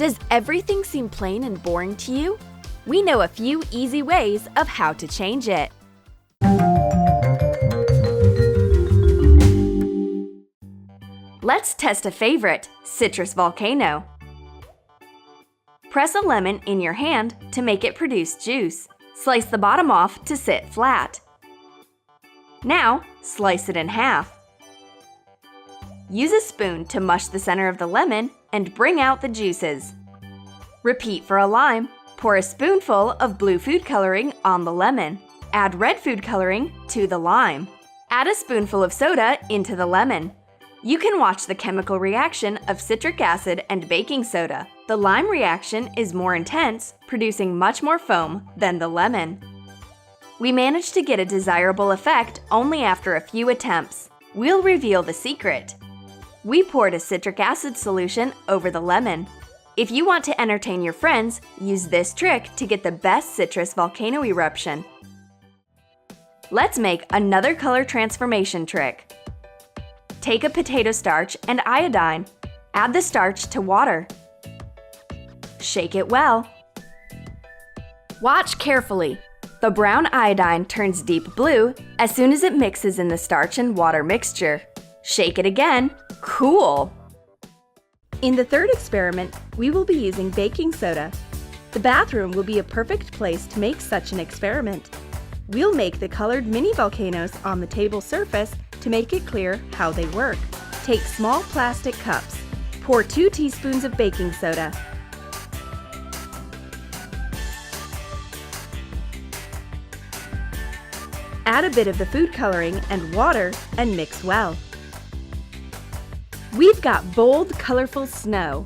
Does everything seem plain and boring to you? We know a few easy ways of how to change it. Let's test a favorite, citrus volcano. Press a lemon in your hand to make it produce juice. Slice the bottom off to sit flat. Now, slice it in half. Use a spoon to mush the center of the lemon and bring out the juices. Repeat for a lime. Pour a spoonful of blue food coloring on the lemon. Add red food coloring to the lime. Add a spoonful of soda into the lemon. You can watch the chemical reaction of citric acid and baking soda. The lime reaction is more intense, producing much more foam than the lemon. We managed to get a desirable effect only after a few attempts. We'll reveal the secret. We poured a citric acid solution over the lemon. If you want to entertain your friends, use this trick to get the best citrus volcano eruption. Let's make another color transformation trick. Take a potato starch and iodine. Add the starch to water. Shake it well. Watch carefully. The brown iodine turns deep blue as soon as it mixes in the starch and water mixture. Shake it again. Cool! In the third experiment, we will be using baking soda. The bathroom will be a perfect place to make such an experiment. We'll make the colored mini volcanoes on the table surface to make it clear how they work. Take small plastic cups. Pour 2 teaspoons of baking soda. Add a bit of the food coloring and water and mix well. We've got bold, colorful snow.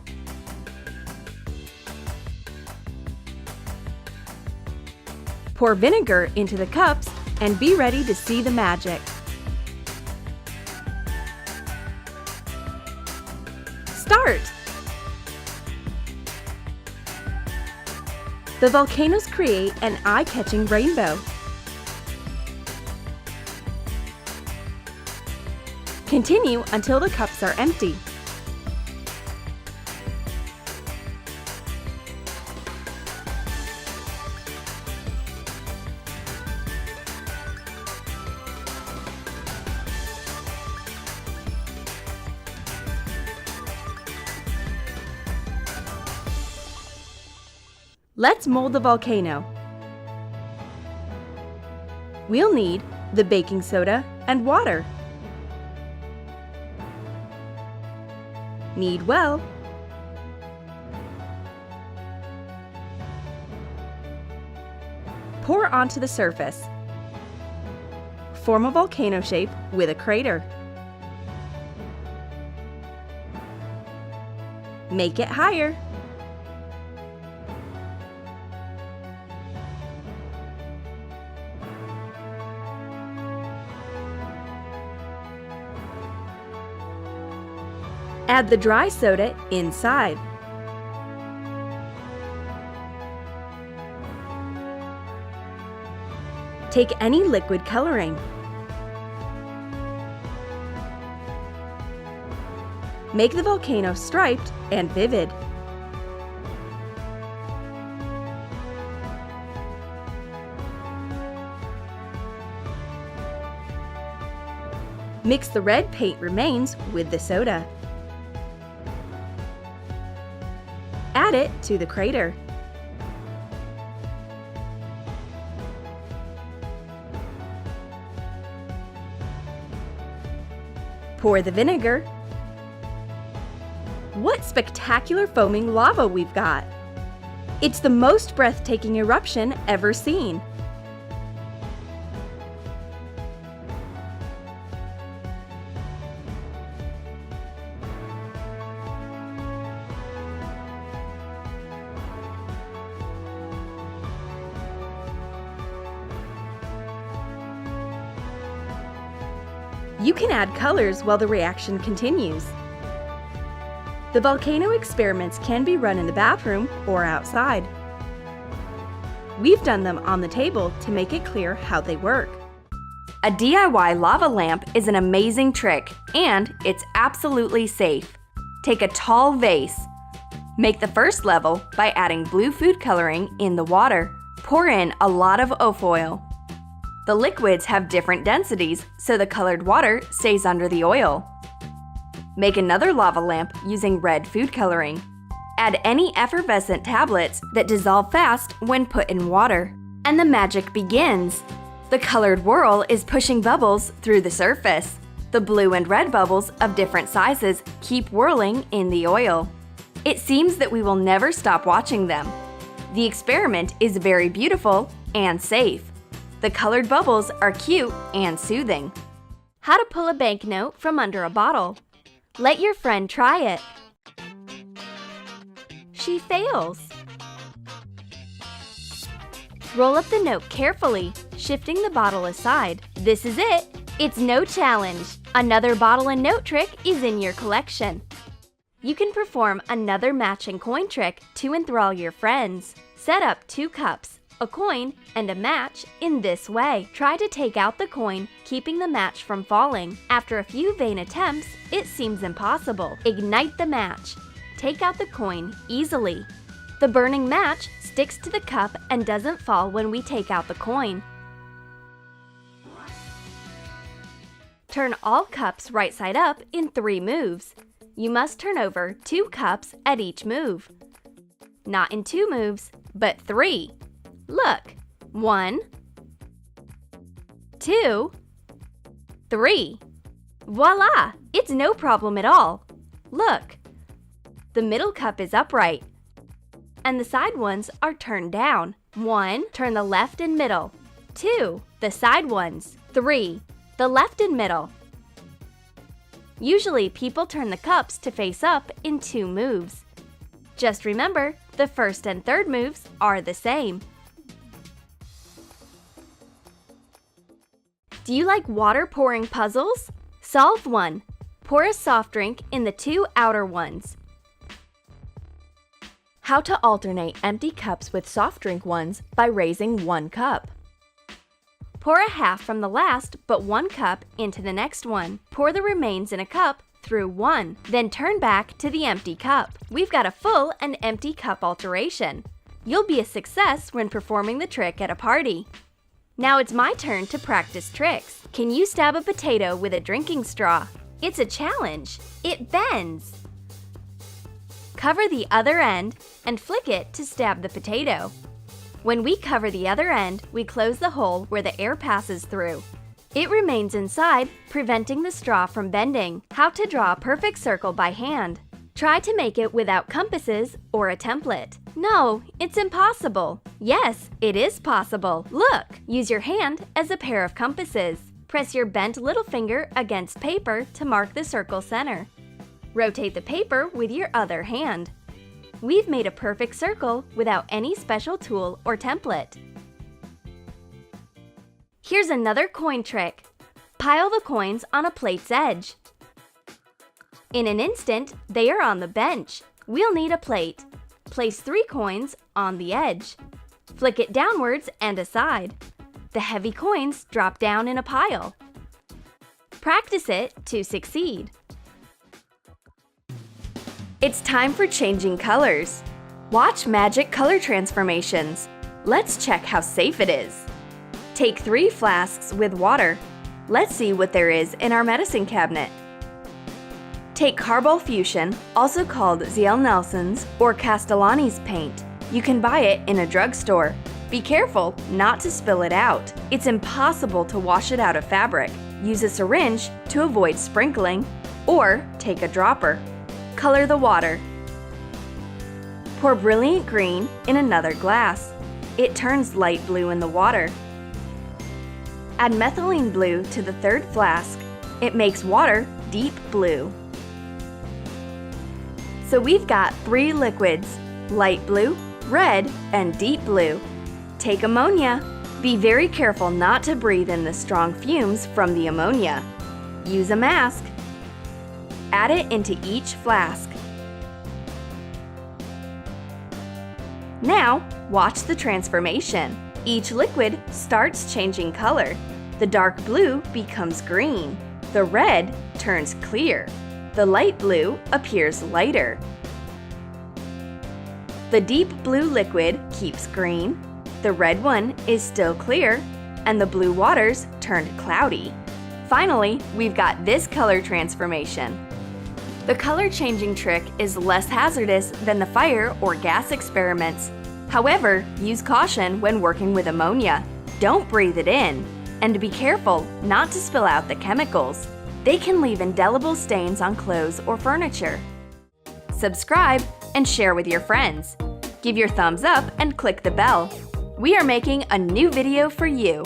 Pour vinegar into the cups and be ready to see the magic. Start! The volcanoes create an eye-catching rainbow. Continue until the cups are empty. Let's mold the volcano. We'll need the baking soda and water. Knead well. Pour onto the surface. Form a volcano shape with a crater. Make it higher. Add the dry soda inside. Take any liquid coloring. Make the volcano striped and vivid. Mix the red paint remains with the soda. Add it to the crater. Pour the vinegar. What spectacular foaming lava we've got! It's the most breathtaking eruption ever seen. You can add colors while the reaction continues. The volcano experiments can be run in the bathroom or outside. We've done them on the table to make it clear how they work. A DIY lava lamp is an amazing trick, and it's absolutely safe. Take a tall vase. Make the first level by adding blue food coloring in the water. Pour in a lot of oil. The liquids have different densities, so the colored water stays under the oil. Make another lava lamp using red food coloring. Add any effervescent tablets that dissolve fast when put in water. And the magic begins. The colored whirl is pushing bubbles through the surface. The blue and red bubbles of different sizes keep whirling in the oil. It seems that we will never stop watching them. The experiment is very beautiful and safe. The colored bubbles are cute and soothing. How to pull a banknote from under a bottle. Let your friend try it. She fails. Roll up the note carefully, shifting the bottle aside. This is it. It's no challenge. Another bottle and note trick is in your collection. You can perform another matching coin trick to enthrall your friends. Set up 2 cups, a coin, and a match in this way. Try to take out the coin, keeping the match from falling. After a few vain attempts, it seems impossible. Ignite the match. Take out the coin easily. The burning match sticks to the cup and doesn't fall when we take out the coin. Turn all cups right side up in 3 moves. You must turn over 2 cups at each move. Not in 2 moves, but 3. Look, 1, 2, 3. Voila! It's no problem at all. Look, the middle cup is upright, and the side ones are turned down. 1, turn the left and middle. 2, the side ones. 3, the left and middle. Usually, people turn the cups to face up in 2 moves. Just remember, the first and third moves are the same. Do you like water pouring puzzles? Solve one. Pour a soft drink in the 2 outer ones. How to alternate empty cups with soft drink ones by raising 1 cup. Pour a half from the last but 1 cup into the next one. Pour the remains in a cup through 1, then turn back to the empty cup. We've got a full and empty cup alteration. You'll be a success when performing the trick at a party. Now it's my turn to practice tricks. Can you stab a potato with a drinking straw? It's a challenge. It bends. Cover the other end and flick it to stab the potato. When we cover the other end, we close the hole where the air passes through. It remains inside, preventing the straw from bending. How to draw a perfect circle by hand. Try to make it without compasses or a template. No, it's impossible. Yes, it is possible. Look, use your hand as a pair of compasses. Press your bent little finger against paper to mark the circle center. Rotate the paper with your other hand. We've made a perfect circle without any special tool or template. Here's another coin trick. Pile the coins on a plate's edge. In an instant, they are on the bench. We'll need a plate. Place 3 coins on the edge. Flick it downwards and aside. The heavy coins drop down in a pile. Practice it to succeed. It's time for changing colors. Watch magic color transformations. Let's check how safe it is. Take 3 flasks with water. Let's see what there is in our medicine cabinet. Take Carbol Fuchsia, also called Zell Nelson's or Castellani's paint. You can buy it in a drugstore. Be careful not to spill it out. It's impossible to wash it out of fabric. Use a syringe to avoid sprinkling, or take a dropper. Color the water. Pour brilliant green in another glass. It turns light blue in the water. Add methylene blue to the 3rd flask. It makes water deep blue. So we've got 3 liquids: light blue, red, and deep blue. Take ammonia. Be very careful not to breathe in the strong fumes from the ammonia. Use a mask. Add it into each flask. Now, watch the transformation. Each liquid starts changing color. The dark blue becomes green. The red turns clear. The light blue appears lighter. The deep blue liquid keeps green, the red one is still clear, and the blue waters turned cloudy. Finally, we've got this color transformation. The color changing trick is less hazardous than the fire or gas experiments. However, use caution when working with ammonia. Don't breathe it in. And be careful not to spill out the chemicals. They can leave indelible stains on clothes or furniture. Subscribe and share with your friends. Give your thumbs up and click the bell. We are making a new video for you.